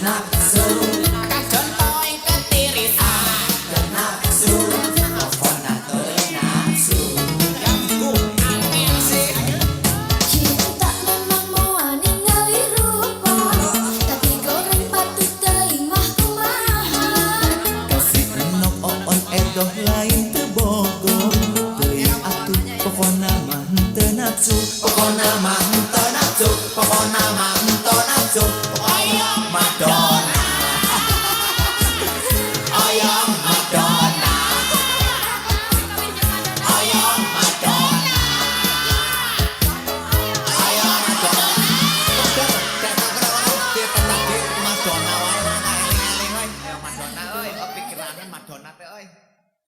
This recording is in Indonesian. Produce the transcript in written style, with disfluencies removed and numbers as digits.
nafsu Kajon poe ketirisan nafsu pokona teu nafsu Ganggu angin sih Cinta memang moal ningali rupa, tapi goreng patut teuing mah kumaha. kasih enok oon edoh lain teu bogo teuing atuh pokona mah teu nafsu pokona mah teu nafsu pokona mah teu nafsu Oyong Madonna Oyong Madonna Oyong Madonna Oyong Madonna Madonna